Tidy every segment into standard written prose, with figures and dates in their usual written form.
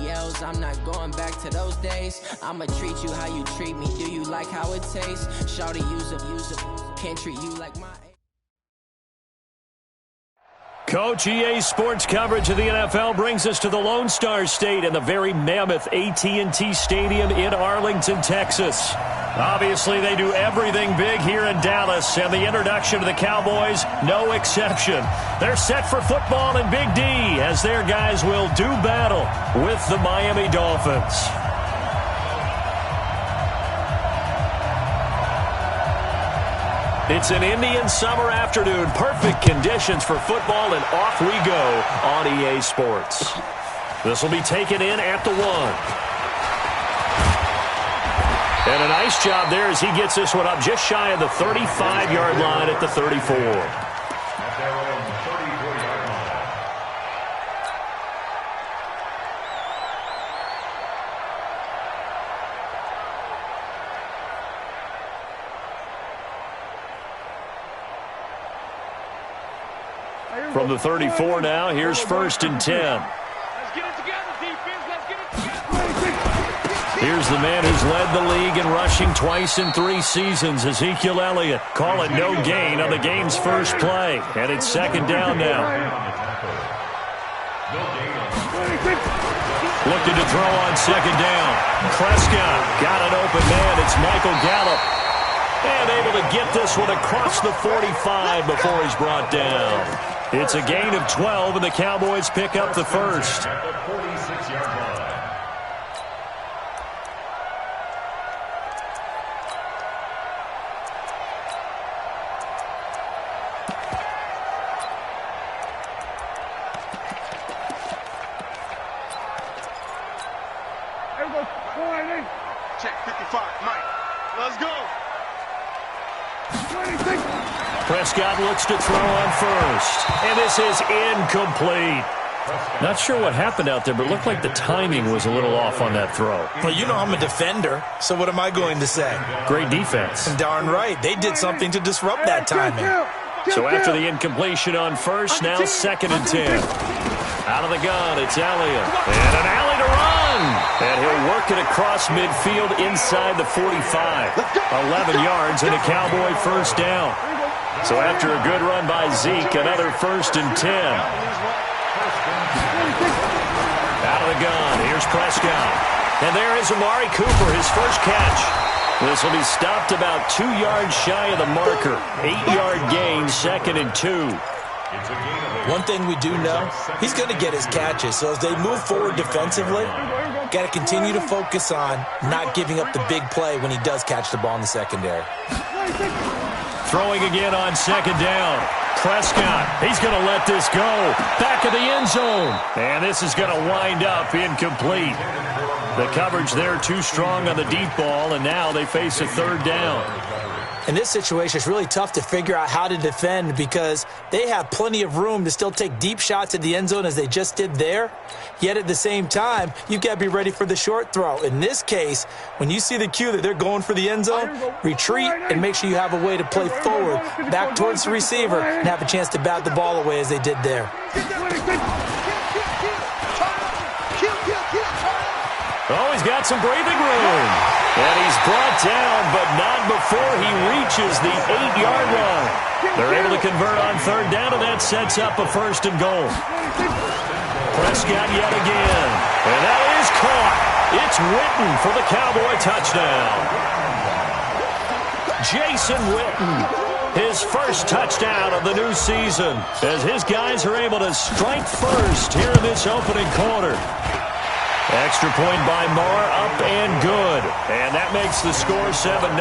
yells, I'm not going back to those days. I'ma treat you how you treat me. Do you like how it tastes? Shawty, use up, can't treat you like my... Coach EA Sports coverage of the NFL brings us to the Lone Star State and the very mammoth AT&T Stadium in Arlington, Texas. Obviously, they do everything big here in Dallas, and the introduction to the Cowboys, no exception. They're set for football in Big D as their guys will do battle with the Miami Dolphins. It's an Indian summer afternoon. Perfect conditions for football, and off we go on EA Sports. This will be taken in at the 1. And a nice job there as he gets this one up just shy of the 35-yard line at the 34. From the 34 now, here's 1st and 10. Let's get it together, defense. Let's get it together. Here's the man who's led the league in rushing twice in 3 seasons, Ezekiel Elliott. Call it no gain on the game's first play. And it's 2nd down now. Looking to throw on 2nd down. Prescott got an open man. It's Michael Gallup. And able to get this one across the 45 before he's brought down. It's a gain of 12, and the Cowboys pick up the first. Check 55, Mike. Let's go. Prescott looks to throw on 1st, and this is incomplete. Not sure what happened out there, but it looked like the timing was a little off on that throw. Well, you know I'm a defender, so what am I going to say? Great defense. Darn right. They did something to disrupt that timing. So after the incompletion on 1st, now 2nd and 10. Out of the gun, it's Elliott. And an alley to run. And he'll work it across midfield inside the 45. 11 yards and a Cowboy first down. So after a good run by Zeke, another 1st and 10. Out of the gun, here's Prescott. And there is Amari Cooper, his first catch. This will be stopped about 2 yards shy of the marker. 8-yard gain, 2nd and 2. One thing we do know, he's going to get his catches. So as they move forward defensively, got to continue to focus on not giving up the big play when he does catch the ball in the secondary. Throwing again on 2nd down. Prescott, he's going to let this go. Back of the end zone. And this is going to wind up incomplete. The coverage there too strong on the deep ball, and now they face a 3rd down. In this situation, it's really tough to figure out how to defend because they have plenty of room to still take deep shots at the end zone as they just did there. Yet at the same time, you've got to be ready for the short throw. In this case, when you see the cue that they're going for the end zone, retreat and make sure you have a way to play forward, back towards the receiver, and have a chance to bat the ball away as they did there. Oh, he's got some breathing room. And he's brought down, but not before he reaches the 8-yard line. They're able to convert on 3rd down, and that sets up a 1st and goal. Prescott yet again. And that is caught. It's Witten for the Cowboy touchdown. Jason Witten, his first touchdown of the new season, as his guys are able to strike first here in this opening quarter. Extra point by Marr, up and good. And that makes the score 7-0.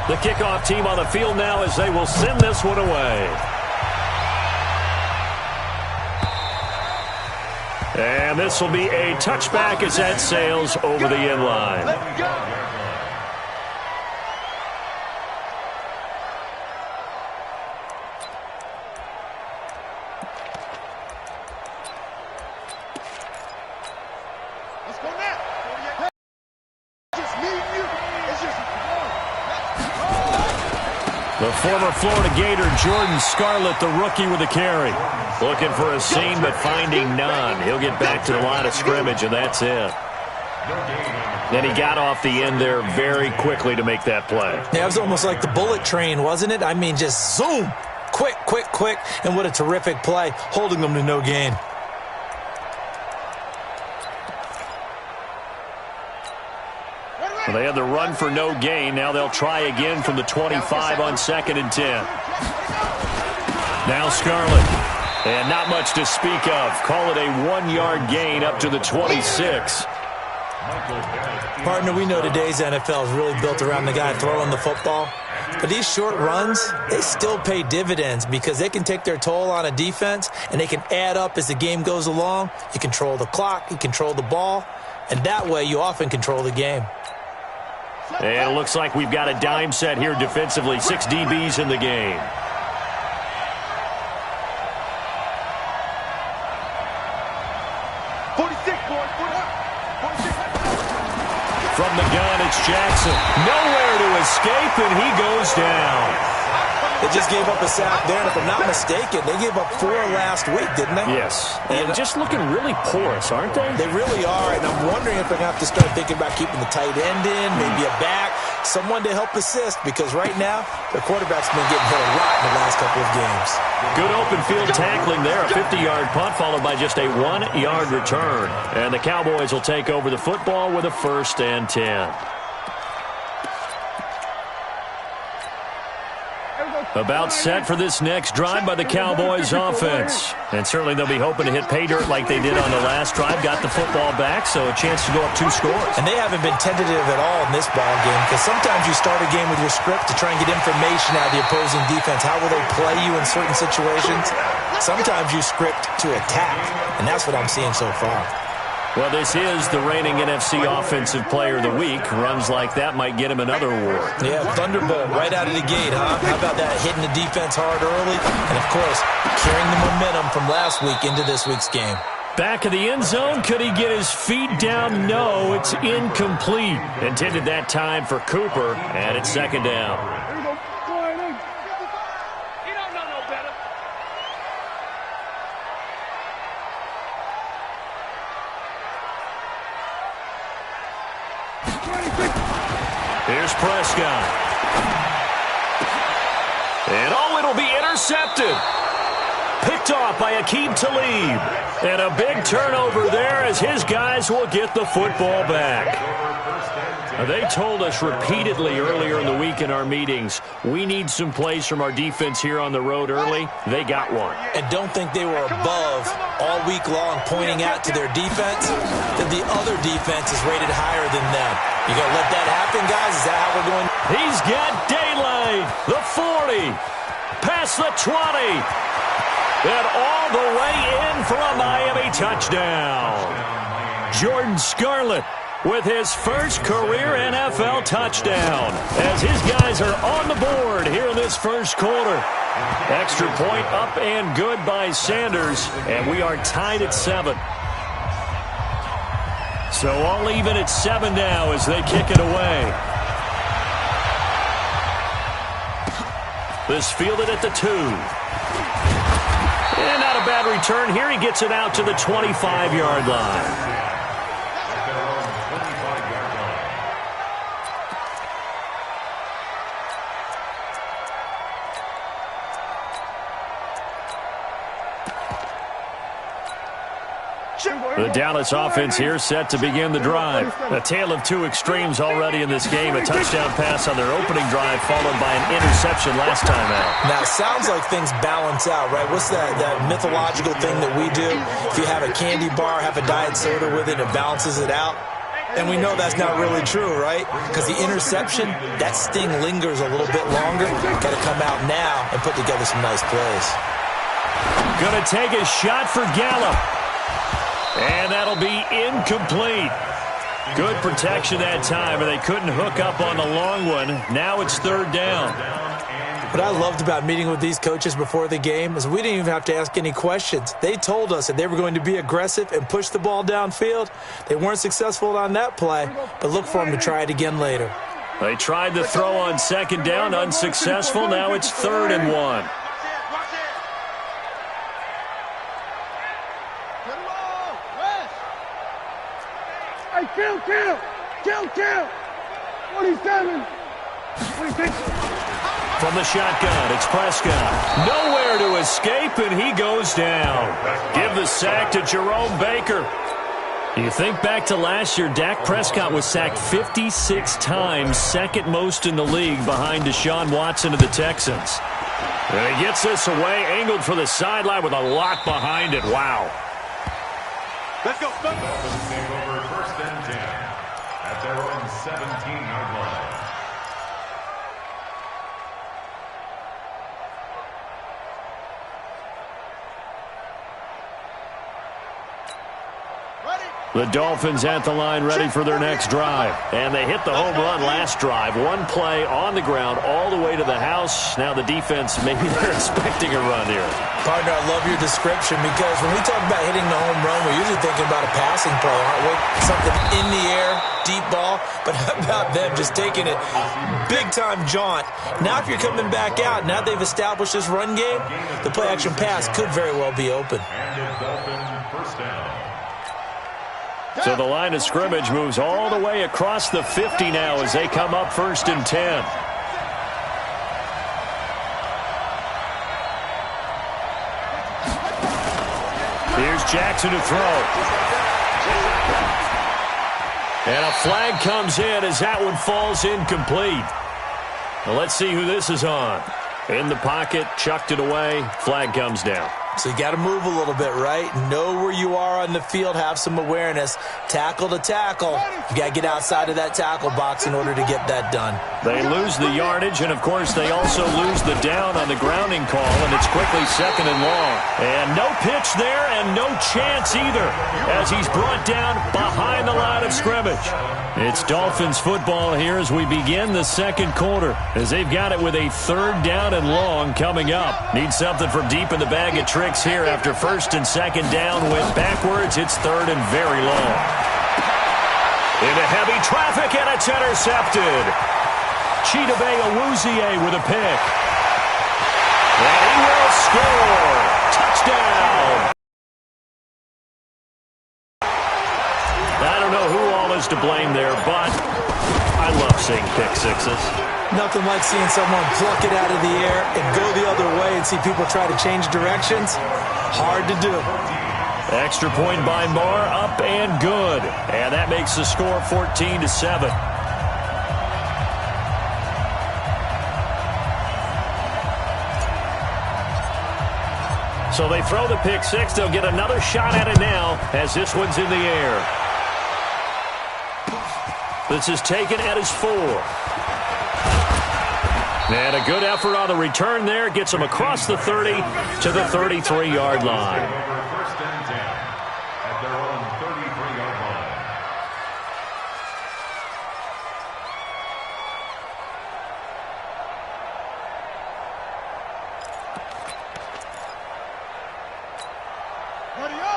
The kickoff team on the field now as they will send this one away. And this will be a touchback as that sails over the end line. Let's go. Let's go now. Just me and you. The former Florida Gator, Jordan Scarlett, the rookie with the carry. Looking for a seam, but finding none. He'll get back to the line of scrimmage, and that's it. Then he got off the end there very quickly to make that play. Yeah, it was almost like the bullet train, wasn't it? I mean, just zoom. Quick, quick, quick. And what a terrific play, holding them to no gain. Well, they had the run for no gain. Now they'll try again from the 25 on 2nd and 10. Now Scarlett. And not much to speak of. Call it a 1-yard gain up to the 26. Partner, we know today's NFL is really built around the guy throwing the football. But these short runs, they still pay dividends because they can take their toll on a defense and they can add up as the game goes along. You control the clock, you control the ball, and that way you often control the game. And it looks like we've got a dime set here defensively. 6 DBs in the game. From the gun, it's Jackson. Nowhere to escape, and he goes down. They just gave up a sack there, and if I'm not mistaken, they gave up 4 last week, didn't they? Yes. And just looking really porous, aren't they? They really are, and I'm wondering if they're going to have to start thinking about keeping the tight end in, maybe a back, someone to help assist, because right now, their quarterback's been getting hit a lot in the last couple of games. Good open field tackling there. A 50-yard punt followed by just a 1-yard return. And the Cowboys will take over the football with a 1st and 10. About set for this next drive by the Cowboys offense. And certainly they'll be hoping to hit pay dirt like they did on the last drive. Got the football back, so a chance to go up 2 scores. And they haven't been tentative at all in this ball game because sometimes you start a game with your script to try and get information out of the opposing defense. How will they play you in certain situations? Sometimes you script to attack, and that's what I'm seeing so far. Well, this is the reigning NFC Offensive Player of the Week. Runs like that might get him another award. Yeah, Thunderbolt right out of the gate, huh? How about that, hitting the defense hard early? And, of course, carrying the momentum from last week into this week's game. Back of the end zone. Could he get his feet down? No, it's incomplete. Intended that time for Cooper, and it's 2nd down. Here's Prescott. And it'll be intercepted. Picked off by Aqib Talib. And a big turnover there as his guys will get the football back. They told us repeatedly earlier in the week in our meetings, we need some plays from our defense here on the road early. They got one. And don't think they were above all week long pointing out to their defense that the other defense is rated higher than them. You going to let that happen, guys? Is that how we're going? He's got daylight. The 40. Past the 20. And all the way in for a Miami touchdown. Jordan Scarlett with his first career NFL touchdown as his guys are on the board here in this first quarter. Extra point up and good by Sanders, and we are tied at 7. So all even at 7 now as they kick it away. This fielded at the 2. And not a bad return here. He gets it out to the 25-yard line. The Dallas offense here set to begin the drive. A tale of 2 extremes already in this game. A touchdown pass on their opening drive followed by an interception last time out. Now, it sounds like things balance out, right? What's that mythological thing that we do? If you have a candy bar, have a diet soda with it, it balances it out. And we know that's not really true, right? Because the interception, that sting lingers a little bit longer. Got to come out now and put together some nice plays. Gonna take a shot for Gallup. And that'll be incomplete. Good protection that time, and they couldn't hook up on the long one. Now it's 3rd down. What I loved about meeting with these coaches before the game is we didn't even have to ask any questions. They told us that they were going to be aggressive and push the ball downfield. They weren't successful on that play, but look for them to try it again later. They tried the throw on second down, unsuccessful. Now it's 3rd and 1. Hey, kill. 27. 26. From the shotgun, it's Prescott. Nowhere to escape, and he goes down. Give the sack to Jerome Baker. You think back to last year, Dak Prescott was sacked 56 times, second most in the league behind Deshaun Watson of the Texans. And he gets this away, angled for the sideline with a lot behind it. Wow. Let's go. Dolphins take over 1st and 10 at their own 17-yard line. The Dolphins at the line ready for their next drive. And they hit the home run last drive. One play on the ground all the way to the house. Now the defense, maybe they're expecting a run here. Partner, I love your description because when we talk about hitting the home run, we're usually thinking about a passing play, aren't we? Something in the air, deep ball. But how about them just taking it big-time jaunt? Now if you're coming back out, now they've established this run game, the play-action pass could very well be open. And it's Dolphin 1st down. So the line of scrimmage moves all the way across the 50 now as they come up 1st and 10. Here's Jackson to throw. And a flag comes in as that one falls incomplete. Well, let's see who this is on. In the pocket, chucked it away, flag comes down. So you got to move a little bit, right? Know where you are on the field, have some awareness. Tackle to tackle. You got to get outside of that tackle box in order to get that done. They lose the yardage, and, of course, they also lose the down on the grounding call, and it's quickly 2nd and long. And no pitch there and no chance either as he's brought down behind the line of scrimmage. It's Dolphins football here as we begin the 2nd quarter as they've got it with a 3rd down and long coming up. Need something from deep in the bag of tricks here after 1st and 2nd down. Went backwards. It's 3rd and very long. Into heavy traffic, and it's intercepted. Chidobe Awuzie with a pick. And he will score. Touchdown. I don't know who all is to blame there, but I love seeing pick sixes. Nothing like seeing someone pluck it out of the air and go the other way and see people try to change directions. Hard to do. Extra point by Moore, up and good. And that makes the score 14-7. So they throw the pick six. They'll get another shot at it now as this one's in the air. This is taken at his 4. And a good effort on the return there. Gets him across the 30 to the 33-yard line. First and 10 at their own 33-yard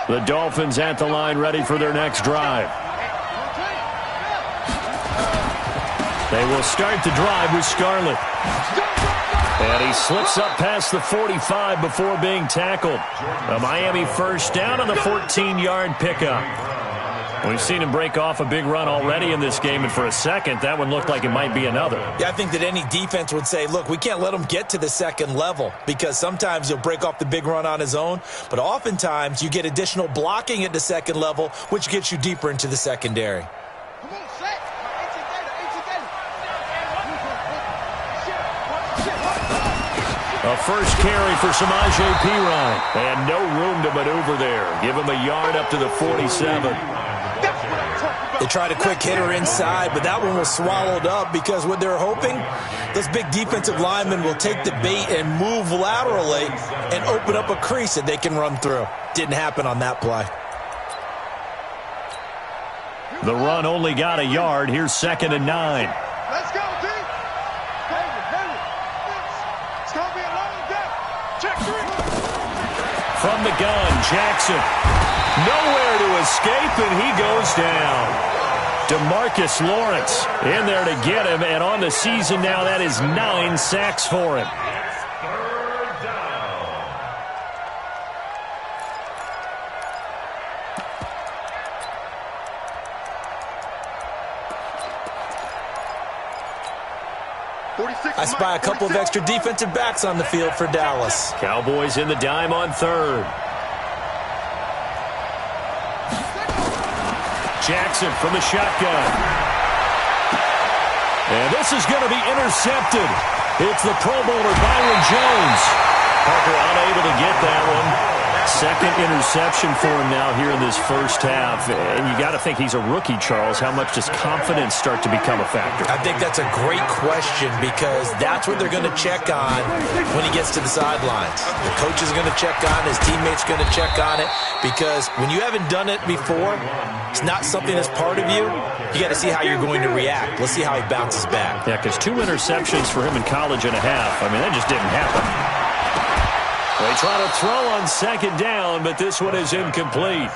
line. The Dolphins at the line ready for their next drive. They will start the drive with Scarlett. And he slips up past the 45 before being tackled. A Miami first down on the 14-yard pickup. We've seen him break off a big run already in this game, and for a second, that one looked like it might be another. Yeah, I think that any defense would say, look, we can't let him get to the second level because sometimes he'll break off the big run on his own, but oftentimes you get additional blocking at the second level, which gets you deeper into the secondary. A first carry for Samaje Perine. And no room to maneuver there. Give him a yard up to the 47. They tried a quick hitter inside, but that one was swallowed up because what they're hoping, those big defensive linemen will take the bait and move laterally and open up a crease that they can run through. Didn't happen on that play. The run only got a yard. Here's 2nd and 9. Let's go, D. It's going to be a long day. Check 3. From the gun, Jackson. Nowhere to escape, and he goes down. DeMarcus Lawrence in there to get him, and on the season now, that is 9 sacks for him. Third down. I spy a couple of extra defensive backs on the field for Dallas. Cowboys in the dime on third. Jackson from the shotgun. And this is going to be intercepted. It's the Pro Bowler Byron Jones. Parker unable to get that one. Second interception for him now here in this first half. And you got to think he's a rookie, Charles. How much does confidence start to become a factor? I think that's a great question because that's what they're going to check on when he gets to the sidelines. The coach is going to check on, his teammates going to check on it, because when you haven't done it before, it's not something that's part of you. You got to see how you're going to react. Let's see how he bounces back. Yeah, because 2 interceptions for him in college and a half. I mean, that just didn't happen. They try to throw on second down, but this one is incomplete.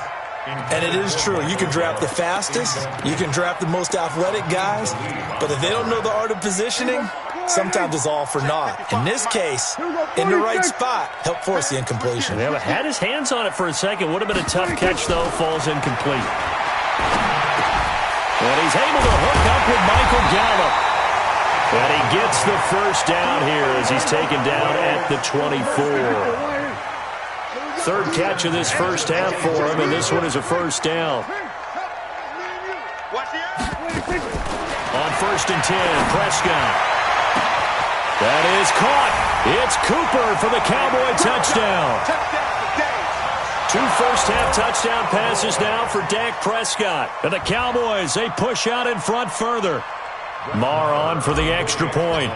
And it is true. You can draft the fastest. You can draft the most athletic guys. But if they don't know the art of positioning, sometimes it's all for naught. In this case, in the right spot, help force the incompletion. Yeah, had his hands on it for a second. Would have been a tough catch, though. Falls incomplete. And he's able to hook up with Michael Gallup. And he gets the first down here as he's taken down at the 24. Third catch of this first half for him, and this one is a first down. On 1st and 10, Prescott. That is caught. It's Cooper for the Cowboy touchdown. 2 first-half touchdown passes now for Dak Prescott. And the Cowboys, they push out in front further. Marr on for the extra point.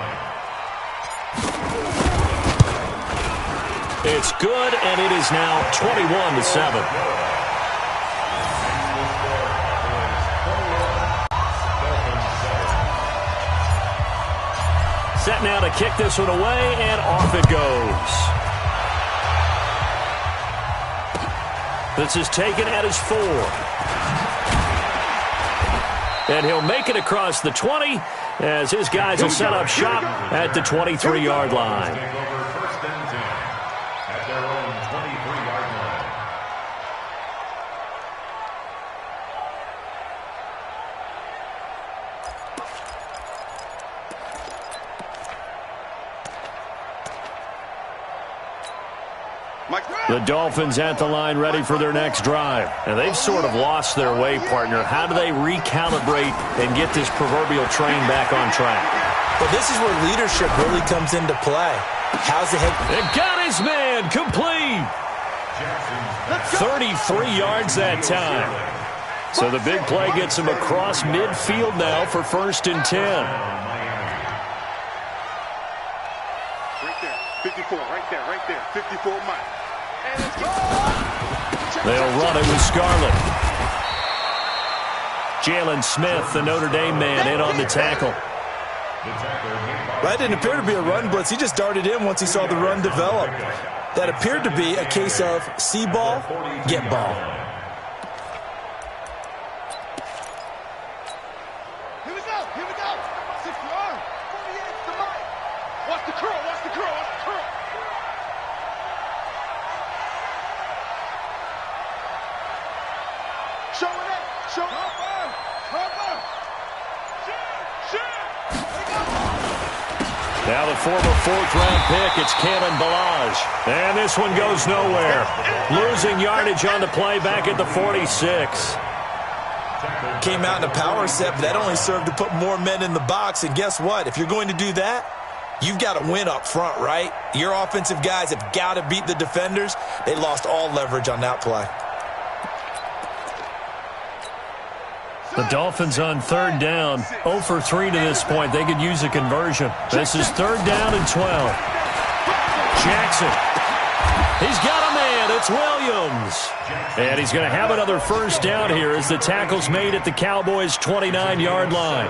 It's good, and it is now 21-7. Set now to kick this one away, and off it goes. This is taken at his 4. And he'll make it across the 20 as his guys will set up shop at the 23-yard line. Take over 1st and 10 at their own 23-yard line. The Dolphins at the line ready for their next drive. And they've sort of lost their way, partner. How do they recalibrate and get this proverbial train back on track? But this is where leadership really comes into play. How's the head? It got his man complete. 33 yards that time. So the big play gets him across midfield now for 1st and 10. Right there, 54, right there, 54 Mike. They'll run it with Scarlett. Jalen Smith, the Notre Dame man, in on the tackle. That didn't appear to be a run blitz. He just darted in once he saw the run develop. That appeared to be a case of see ball, get ball. Here we go, 60-yard, 48 to Mike. Watch the curl, watch the curl, watch the curl. Showing it, show up, cover. Now the former 4th-round pick, it's Kalen Ballage. And this one goes nowhere. Losing yardage on the play back at the 46. Came out in a power set, but that only served to put more men in the box. And guess what? If you're going to do that, you've got to win up front, right? Your offensive guys have got to beat the defenders. They lost all leverage on that play. The Dolphins on 3rd down, 0 for 3 to this point. They could use a conversion. This is 3rd down and 12. Jackson. He's got a man. It's Williams. And he's going to have another first down here as the tackle's made at the Cowboys' 29-yard line.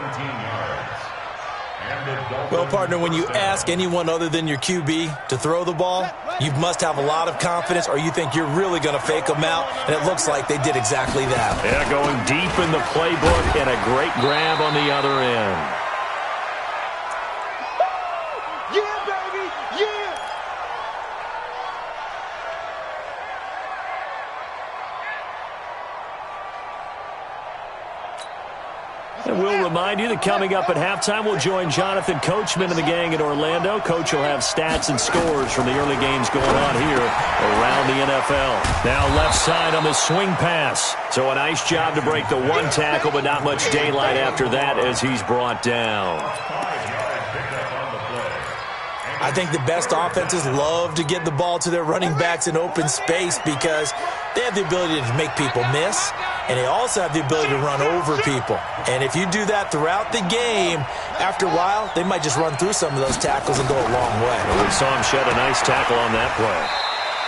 Well, partner, when you ask anyone other than your QB to throw the ball, you must have a lot of confidence or you think you're really going to fake them out, and it looks like they did exactly that. Yeah, going deep in the playbook and a great grab on the other end. Yeah, baby, yeah! And we'll remind you that coming up at halftime, we'll join Jonathan Coachman and the gang in Orlando. Coach will have stats and scores from the early games going on here around the NFL. Now left side on the swing pass. So a nice job to break the one tackle, but not much daylight after that as he's brought down. I think the best offenses love to get the ball to their running backs in open space because they have the ability to make people miss, and they also have the ability to run over people. And if you do that throughout the game, after a while, they might just run through some of those tackles and go a long way. Well, we saw him shed a nice tackle on that play.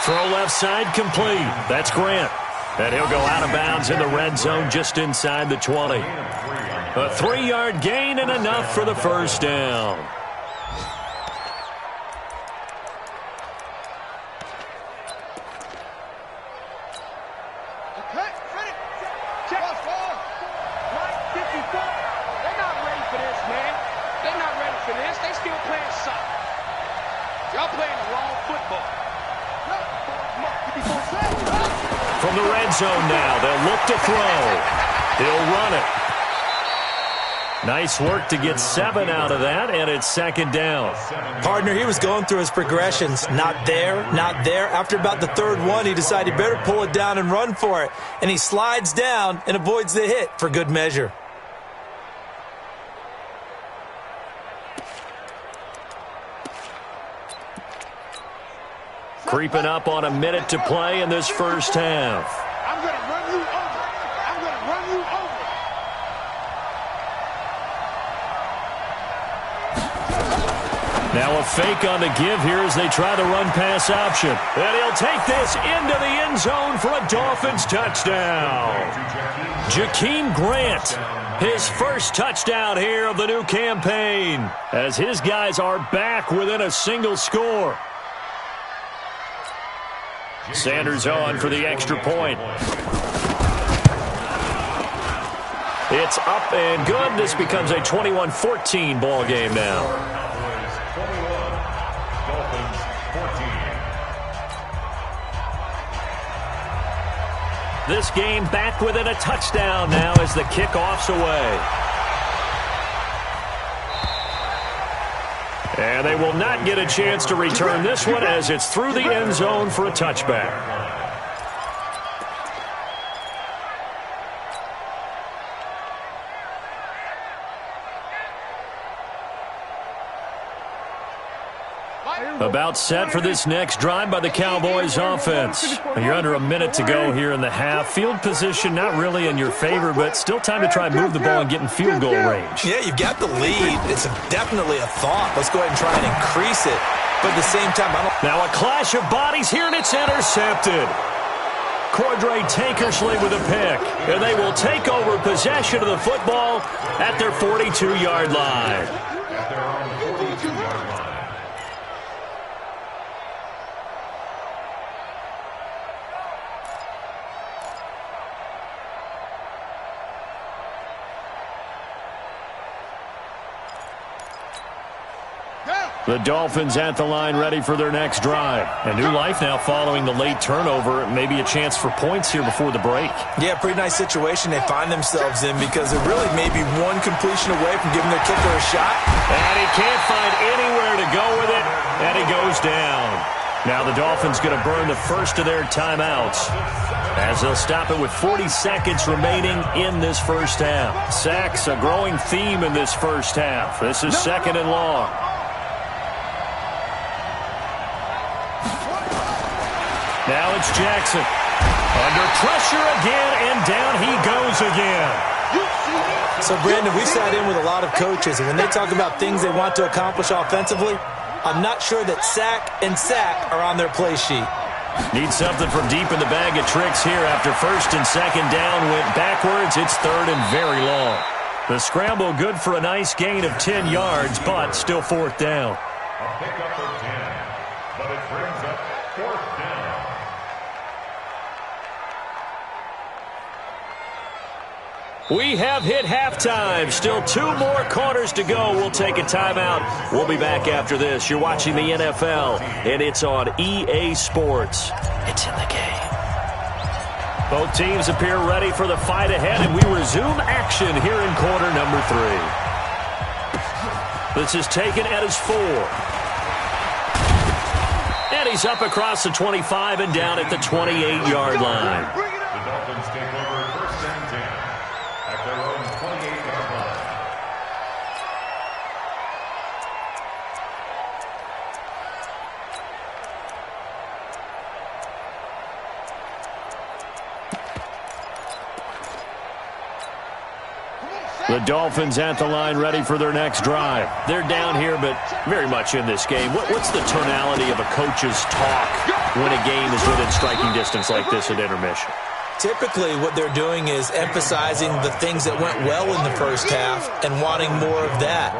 Throw left side complete. That's Grant. And he'll go out of bounds in the red zone just inside the 20. A 3-yard gain and enough for the first down. From the red zone now, they'll look to throw. He'll run it. Nice work to get 7 out of that, and it's second down. Partner, he was going through his progressions. Not there, not there. After about the third one, he decided he better pull it down and run for it. And he slides down and avoids the hit for good measure. Creeping up on a minute to play in this first half. I'm going to run you over. I'm going to run you over. Now a fake on the give here as they try the run-pass option. And he'll take this into the end zone for a Dolphins touchdown. Jakeem Grant, his first touchdown here of the new campaign, as his guys are back within a single score. Sanders on for the extra point. It's up and good. This becomes a 21-14 ball game now. This game back within a touchdown now as the kickoff's away. And they will not get a chance to return this one as it's through the end zone for a touchback. About set for this next drive by the Cowboys offense. You're under a minute to go here in the half. Field position not really in your favor, but still time to try and move the ball and get in field goal range. Yeah, you've got the lead. It's definitely a thought. Let's go ahead and try and increase it. But at the same time, Now a clash of bodies here, and it's intercepted. Cordray Tankersley with a pick, and they will take over possession of the football at their 42-yard line. The Dolphins at the line ready for their next drive. A new life now following the late turnover. Maybe a chance for points here before the break. Yeah, pretty nice situation they find themselves in because they're really maybe one completion away from giving their kicker a shot. And he can't find anywhere to go with it, and he goes down. Now the Dolphins going to burn the first of their timeouts as they'll stop it with 40 seconds remaining in this first half. Sacks, a growing theme in this first half. This is second and long. Now it's Jackson. Under pressure again, and down he goes again. So, Brandon, we sat in with a lot of coaches, and when they talk about things they want to accomplish offensively, I'm not sure that sack and sack are on their play sheet. Need something from deep in the bag of tricks here after first and second down went backwards. It's third and very long. The scramble good for a nice gain of 10 yards, but still fourth down. A pickup of 10, but it brings up fourth down. We have hit halftime. Still 2 more quarters to go. We'll take a timeout. We'll be back after this. You're watching the NFL, and it's on EA Sports. It's in the game. Both teams appear ready for the fight ahead, and we resume action here in quarter number 3. This is taken at his 4. And he's up across the 25 and down at the 28-yard line. The Dolphins take over first and 10 at their own 28-yard line. The Dolphins at the line ready for their next drive. They're down here, but very much in this game. What's the tonality of a coach's talk when a game is within striking distance like this at intermission? Typically, what they're doing is emphasizing the things that went well in the first half and wanting more of that.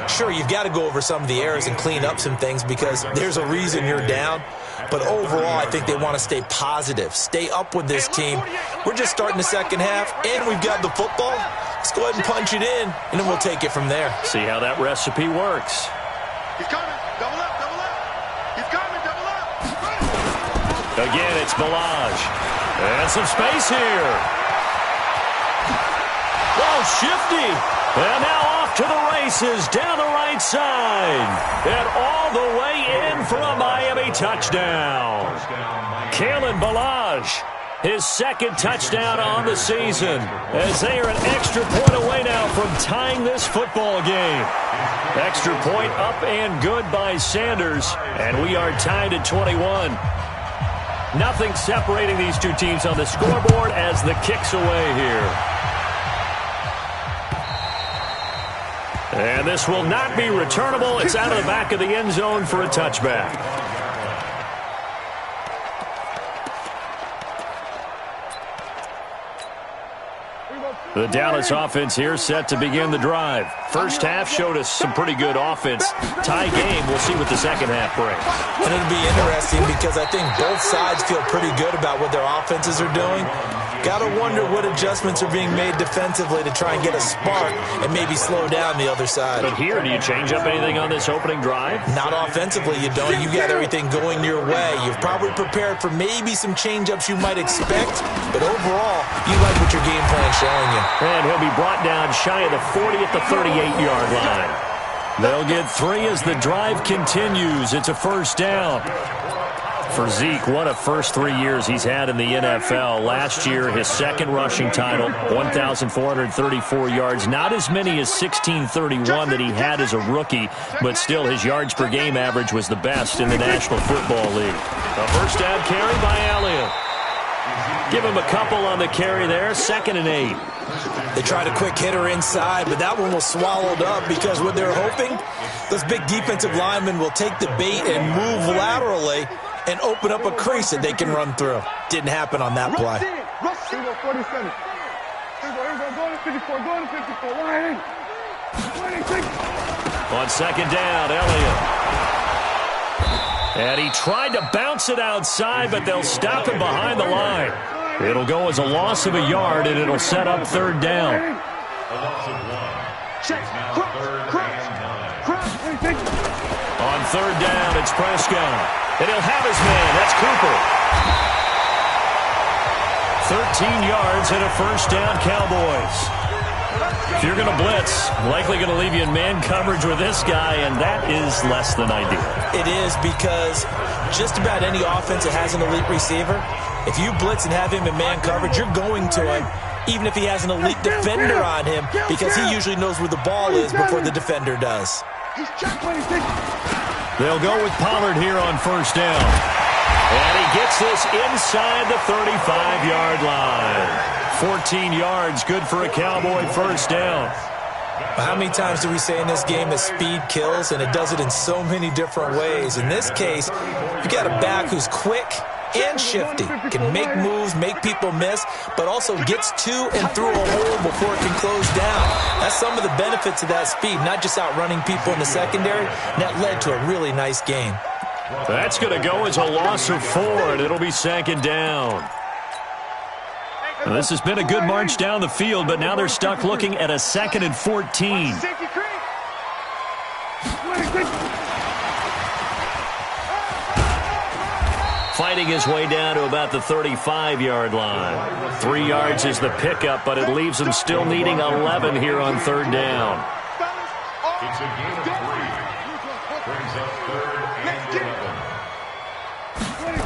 Sure, you've got to go over some of the errors and clean up some things because there's a reason you're down. But overall, I think they want to stay positive, stay up with this team. We're just starting the second half, and we've got the football. Let's go ahead and punch it in, and then we'll take it from there. See how that recipe works. He's coming. Double up, double up. He's coming, double up. Again, it's Balaj. And some space here. Oh, shifty. And now off to the races down the right side. And all the way in for a Miami touchdown. Kalen Balaj, his second touchdown on the season, as they are an extra point away now from tying this football game. Extra point up and good by Sanders, and we are tied at 21. Nothing separating these two teams on the scoreboard as the kick's away here. And this will not be returnable. It's out of the back of the end zone for a touchback. The Dallas offense here set to begin the drive. First half showed us some pretty good offense. Tie game, we'll see what the second half brings. And it'll be interesting because I think both sides feel pretty good about what their offenses are doing. Got to wonder what adjustments are being made defensively to try and get a spark and maybe slow down the other side. But here, do you change up anything on this opening drive? Not offensively, you don't. You got everything going your way. You've probably prepared for maybe some change-ups you might expect, but overall, you like what your game plan's showing you. And he'll be brought down shy of the 40 at the 38-yard line. They'll get 3 as the drive continues. It's a first down. For Zeke, what a first 3 years he's had in the NFL. Last year, his second rushing title, 1,434 yards. Not as many as 1,631 that he had as a rookie, but still his yards per game average was the best in the National Football League. A first down carry by Elliott. Give him a couple on the carry there, 2nd and 8. They tried a quick hitter inside, but that one was swallowed up because what they're hoping, those big defensive linemen will take the bait and move laterally and open up a crease that they can run through. Didn't happen on that play. Here we go, 47. Here we go, go to 54, go to 54. Line. 26. On second down, Elliott. And he tried to bounce it outside, but they'll stop him behind the line. It'll go as a loss of a yard, and it'll set up third down. A loss of 1. Check. Now third and 9. On third down, it's Prescott. And he'll have his man. That's Cooper. 13 yards and a first down, Cowboys. If you're going to blitz, likely going to leave you in man coverage with this guy, and that is less than ideal. It is because just about any offense that has an elite receiver, if you blitz and have him in man coverage, you're going to him, even if he has an elite defender on him, because he usually knows where the ball is before the defender does. They'll go with Pollard here on first down. And he gets this inside the 35-yard line. 14 yards, good for a Cowboy first down. How many times do we say in this game that speed kills, and it does it in so many different ways? In this case, you got a back who's quick, and shifty. Can make moves, make people miss, but also gets to and through a hole before it can close down. That's some of the benefits of that speed, not just outrunning people in the secondary. And that led to a really nice game. That's going to go as a loss of 4, and it'll be second down. Well, this has been a good march down the field, but now they're stuck looking at a 2nd and 14. Fighting his way down to about the 35-yard line. 3 yards is the pickup, but it leaves them still needing 11 here on 3rd down. It's a gain of 3. Brings up 3rd and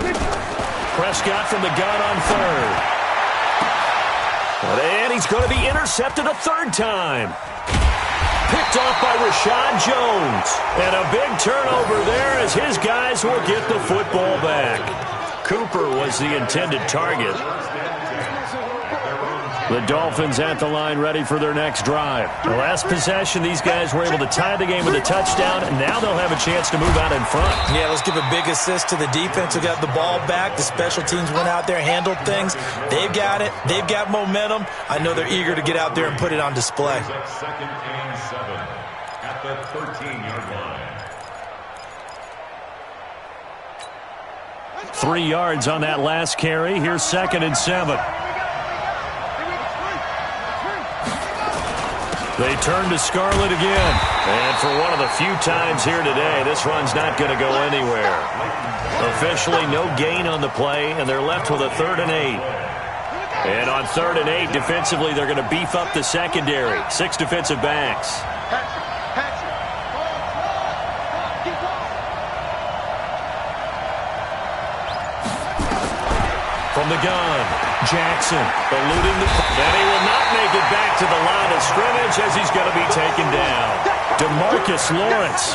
11. Prescott from the gun on 3rd. And he's going to be intercepted a 3rd time. Picked off by Rashad Jones. And a big turnover there as his guys will get the football back. Cooper was the intended target. The Dolphins at the line ready for their next drive. The last possession, these guys were able to tie the game with a touchdown, and now they'll have a chance to move out in front. Yeah, let's give a big assist to the defense who got the ball back. The special teams went out there, handled things. They've got it. They've got momentum. I know they're eager to get out there and put it on display. 2nd and 7 at the 13-yard line. 3 yards on that last carry. Here's 2nd and 7. They turn to Scarlett again. And for one of the few times here today, this run's not going to go anywhere. Officially, no gain on the play, and they're left with a 3rd and 8. And on 3rd and 8, defensively, they're going to beef up the secondary. 6 defensive backs. From the gun, Jackson eluding the... And he will not make it back to the line of scrimmage as he's going to be taken down. DeMarcus Lawrence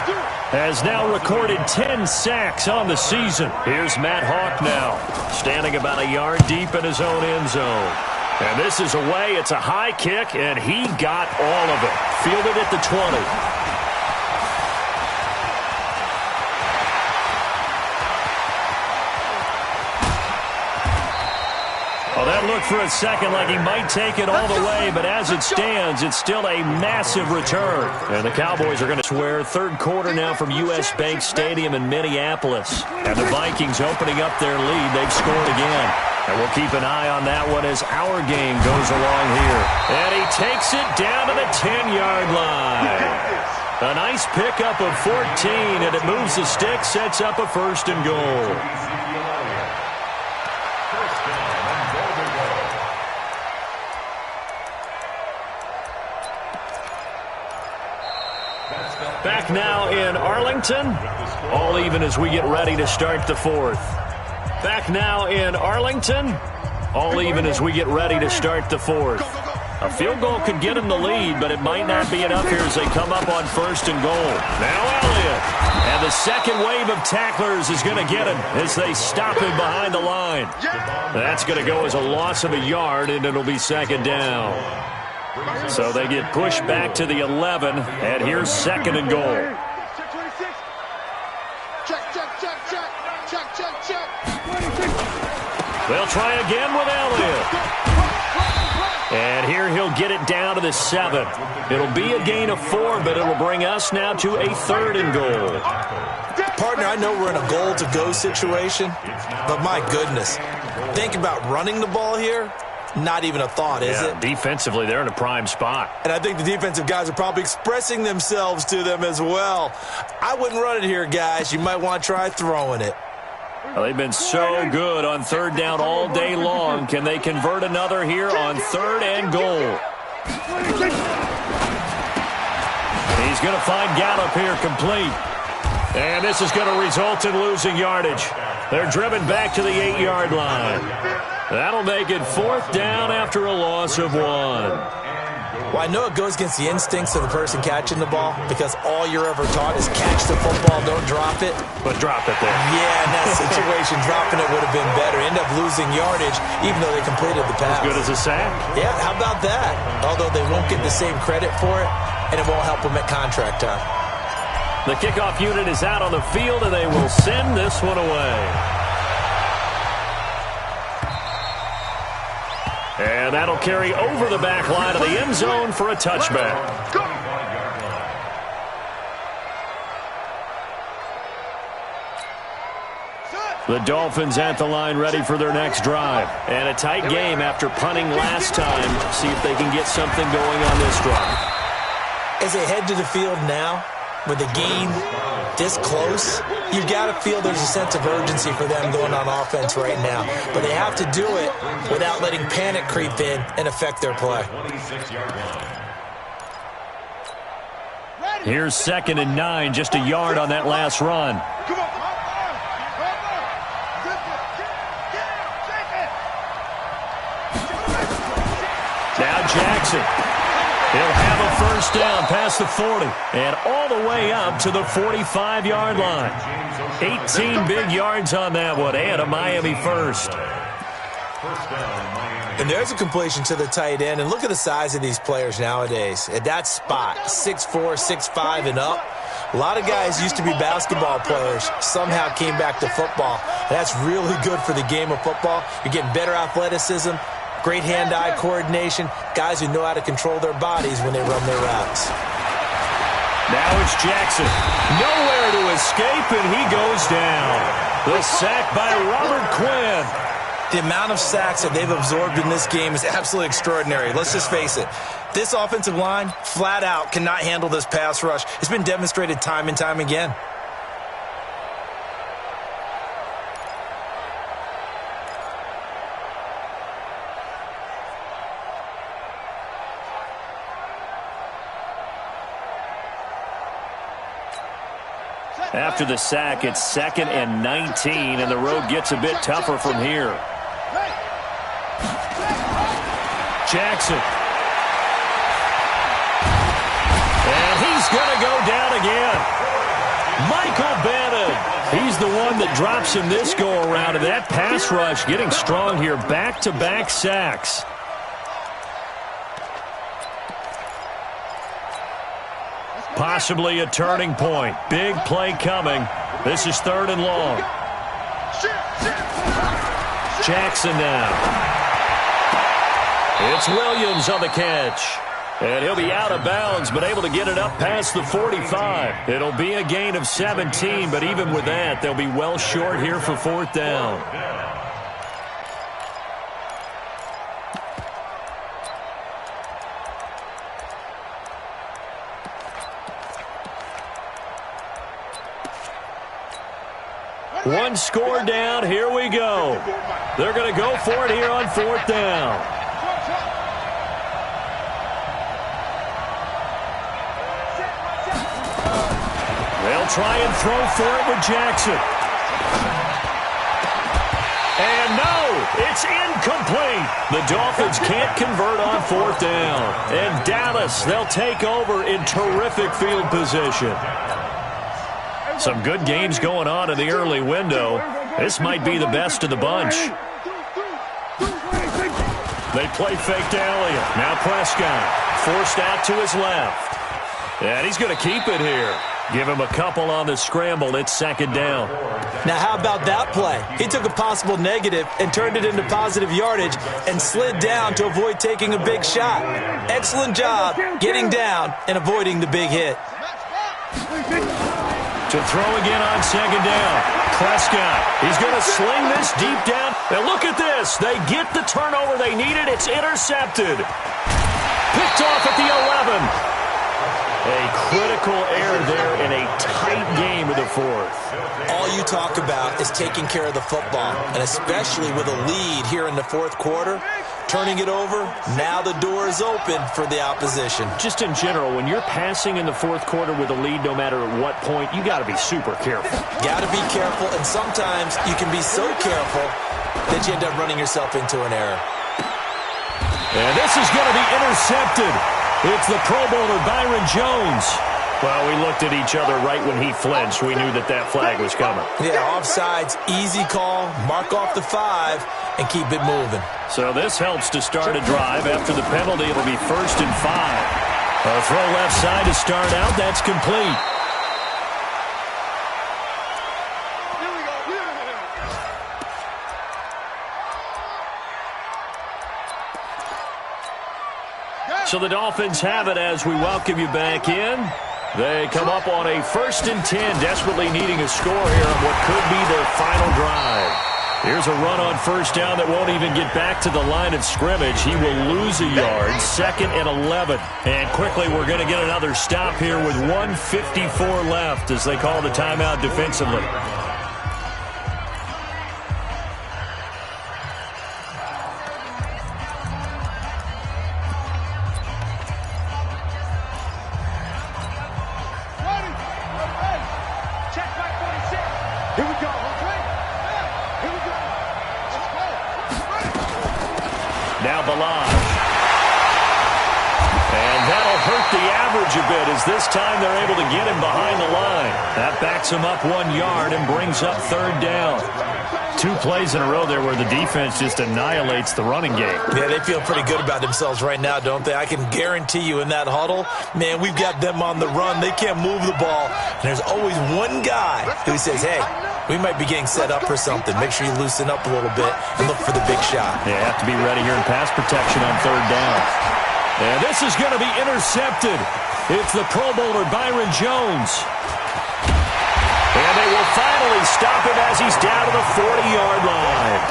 has now recorded 10 sacks on the season. Here's Matt Hawk now, standing about a yard deep in his own end zone. And this is away. It's a high kick, and he got all of it. Fielded at the 20. That looked for a second like he might take it all the way, but as it stands, it's still a massive return. And the Cowboys are going to swear 3rd quarter now from U.S. Bank Stadium in Minneapolis. And the Vikings opening up their lead. They've scored again. And we'll keep an eye on that one as our game goes along here. And he takes it down to the 10-yard line. A nice pickup of 14, and it moves the stick, sets up a 1st and goal. Back now in Arlington. All even as we get ready to start the 4th. Back now in Arlington. All even as we get ready to start the 4th. A field goal could get him the lead, but it might not be enough here as they come up on 1st and goal. Now Elliott. And the second wave of tacklers is going to get him as they stop him behind the line. That's going to go as a loss of a yard, and it'll be 2nd down. So they get pushed back to the 11, and here's 2nd and goal. They'll try again with Elliott. And here he'll get it down to the 7. It'll be a gain of 4, but it'll bring us now to a 3rd and goal. Partner, I know we're in a goal-to-go situation, but my goodness, think about running the ball here. Not even a thought, is it? Defensively, they're in a prime spot. And I think the defensive guys are probably expressing themselves to them as well. I wouldn't run it here, guys. You might want to try throwing it. Well, they've been so good on 3rd down all day long. Can they convert another here on 3rd and goal? He's going to find Gallup here complete. And this is going to result in losing yardage. They're driven back to the 8-yard line. That'll make it 4th down after a loss of 1. Well, I know it goes against the instincts of the person catching the ball because all you're ever taught is catch the football, don't drop it. But drop it there. Yeah, in that situation, dropping it would have been better. End up losing yardage even though they completed the pass. As good as a sack. Yeah, how about that? Although they won't get the same credit for it, and it won't help them at contract time. The kickoff unit is out on the field, and they will send this one away. And that'll carry over the back line of the end zone for a touchback. Go! The Dolphins at the line ready for their next drive. And a tight game after punting last time. See if they can get something going on this drive. As they head to the field now, with the game this close, you've got to feel there's a sense of urgency for them going on offense right now. But they have to do it without letting panic creep in and affect their play. Here's 2nd and 9, just a yard on that last run. Now Jackson. He'll have a first down past the 40 and all the way up to the 45-yard line. 18 big yards on that one and a Miami first. And there's a completion to the tight end. And look at the size of these players nowadays. At that spot, 6'4", 6'5", and up. A lot of guys used to be basketball players, somehow came back to football. And that's really good for the game of football. You're getting better athleticism, great hand-eye coordination, guys who know how to control their bodies when they run their routes. Now it's Jackson. Nowhere to escape, and he goes down. The sack by Robert Quinn. The amount of sacks that they've absorbed in this game is absolutely extraordinary. Let's just face it. This offensive line, flat out, cannot handle this pass rush. It's been demonstrated time and time again. After the sack, it's 2nd and 19, and the road gets a bit tougher from here. Jackson. And he's going to go down again. Michael Bannon. He's the one that drops him this go-around, and that pass rush getting strong here. Back-to-back sacks. Possibly a turning point. Big play coming. This is 3rd and long. Jackson now. It's Williams on the catch. And he'll be out of bounds, but able to get it up past the 45. It'll be a gain of 17, but even with that, they'll be well short here for 4th down. One score down. Here we go. They're going to go for it here on 4th down. They'll try and throw for it with Jackson. And no, it's incomplete. The Dolphins can't convert on 4th down. And Dallas, they'll take over in terrific field position. Some good games going on in the early window. This might be the best of the bunch. They play fake to Elliott. Now Prescott forced out to his left. And he's going to keep it here. Give him a couple on the scramble. It's 2nd down. Now how about that play? He took a possible negative and turned it into positive yardage and slid down to avoid taking a big shot. Excellent job getting down and avoiding the big hit. To throw again on 2nd down. Prescott, he's going to sling this deep down. And look at this. They get the turnover they needed. It's intercepted. Picked off at the 11. A critical error there in a tight game of the 4th. All you talk about is taking care of the football, and especially with a lead here in the 4th quarter. Turning it over, now the door is open for the opposition. Just in general, when you're passing in the 4th quarter with a lead, no matter at what point, you got to be super careful. Got to be careful, and sometimes you can be so careful that you end up running yourself into an error. And this is going to be intercepted. It's the Pro Bowler Byron Jones. Well, we looked at each other right when he flinched. We knew that that flag was coming. Yeah, offsides, easy call, mark off the 5, and keep it moving. So this helps to start a drive. After the penalty, it'll be 1st and 5. A throw left side to start out. That's complete. So the Dolphins have it as we welcome you back in. They come up on a 1st and 10, desperately needing a score here on what could be their final drive. Here's a run on 1st down that won't even get back to the line of scrimmage. He will lose a yard, 2nd and 11. And quickly we're going to get another stop here with 1:54 left as they call the timeout defensively. A bit as this time they're able to get him behind the line. That backs him up 1 yard and brings up 3rd down. 2 plays in a row there where the defense just annihilates the running game. Yeah, they feel pretty good about themselves right now, don't they? I can guarantee you in that huddle, man, we've got them on the run. They can't move the ball. And there's always one guy who says, hey, we might be getting set up for something. Make sure you loosen up a little bit and look for the big shot. Yeah, have to be ready here in pass protection on 3rd down. And this is going to be intercepted. It's the Pro Bowler Byron Jones. And they will finally stop him as he's down to the 40-yard line.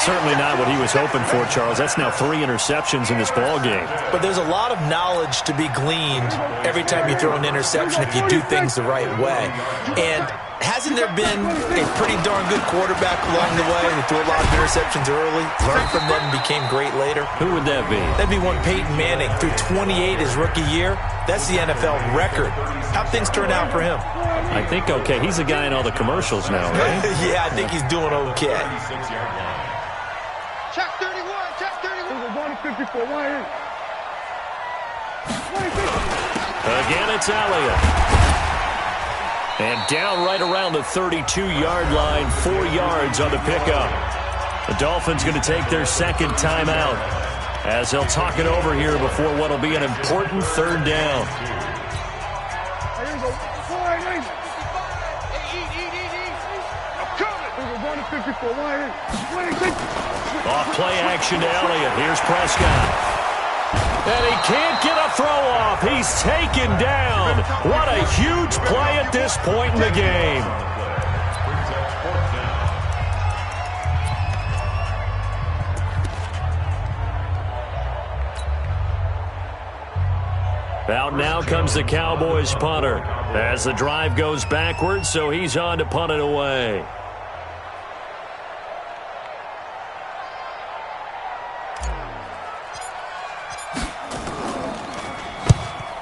Certainly not what he was hoping for, Charles. That's now 3 interceptions in this ball game. But there's a lot of knowledge to be gleaned every time you throw an interception if you do things the right way. And hasn't there been a pretty darn good quarterback along the way who threw a lot of interceptions early, learned from them, and became great later? Who would that be? That'd be one Peyton Manning, threw 28 his rookie year. That's the NFL record. How'd things turn out for him? I think okay. He's a guy in all the commercials now, right? Yeah, I think he's doing okay. Check 31, check 31. 154, 180. Again, it's Elliott. And down right around the 32-yard line, 4 yards on the pickup. The Dolphins going to take their 2nd timeout as they'll talk it over here before what will be an important 3rd down. Off play action to Elliott. Here's Prescott. And he can't get a throw off. He's taken down. What a huge play at this point in the game. Out now comes the Cowboys punter as the drive goes backwards, so he's on to punt it away.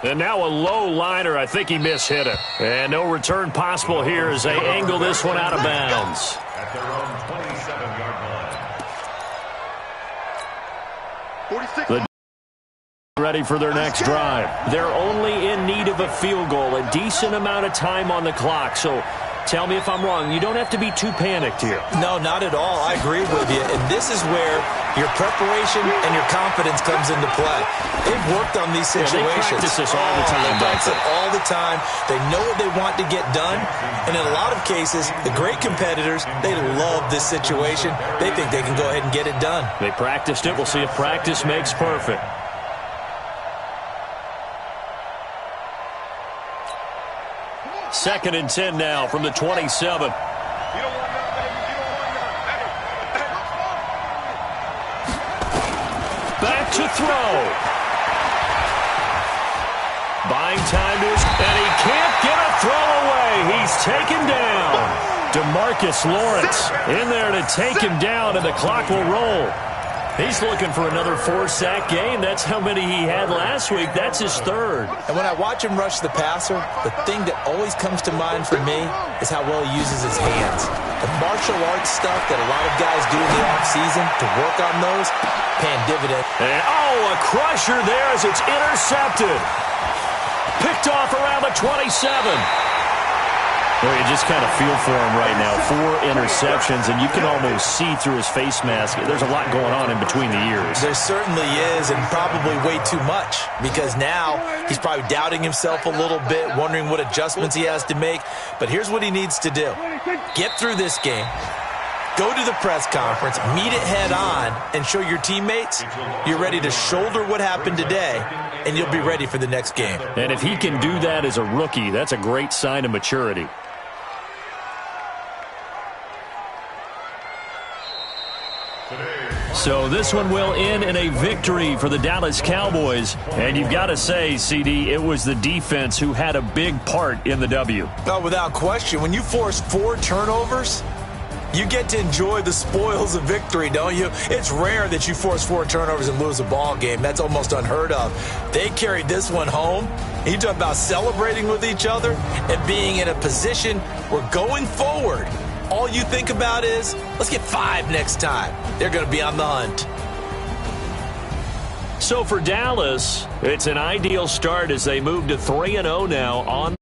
And now a low liner. I think he mishit it. And no return possible here as they angle this one out of bounds. At their own 27-yard line. 46. Ready for their next drive. They're only in need of a field goal, a decent amount of time on the clock. So tell me if I'm wrong. You don't have to be too panicked here. No, not at all. I agree with you. And this is where your preparation and your confidence comes into play. They've worked on these situations. Yeah, they practice this all the time. They practice it all the time. They know what they want to get done. And in a lot of cases, the great competitors, they love this situation. They think they can go ahead and get it done. They practiced it. We'll see if practice makes perfect. Second and 10 now from the 27. Back to throw. Buying time to his, and he can't get a throw away. He's taken down. DeMarcus Lawrence in there to take him down, and the clock will roll. He's looking for another 4-sack game. That's how many he had last week. That's his 3rd. And when I watch him rush the passer, the thing that always comes to mind for me is how well he uses his hands. The martial arts stuff that a lot of guys do in the offseason to work on those, paying dividends. And, oh, a crusher there as it's intercepted. Picked off around the 27. Well, you just kind of feel for him right now. 4 interceptions, and you can almost see through his face mask. There's a lot going on in between the ears. There certainly is, and probably way too much, because now he's probably doubting himself a little bit, wondering what adjustments he has to make. But here's what he needs to do. Get through this game, Go to the press conference, meet it head on, and show your teammates you're ready to shoulder what happened today, and you'll be ready for the next game. And if he can do that as a rookie, that's a great sign of maturity. So this one will end in a victory for the Dallas Cowboys. And you've got to say, CD, it was the defense who had a big part in the W. Oh, without question. When you force 4 turnovers, you get to enjoy the spoils of victory, don't you? It's rare that you force 4 turnovers and lose a ball game. That's almost unheard of. They carried this one home. You talk about celebrating with each other and being in a position where going forward, all you think about is, let's get 5 next time. They're going to be on the hunt. So for Dallas, it's an ideal start as they move to 3-0 now on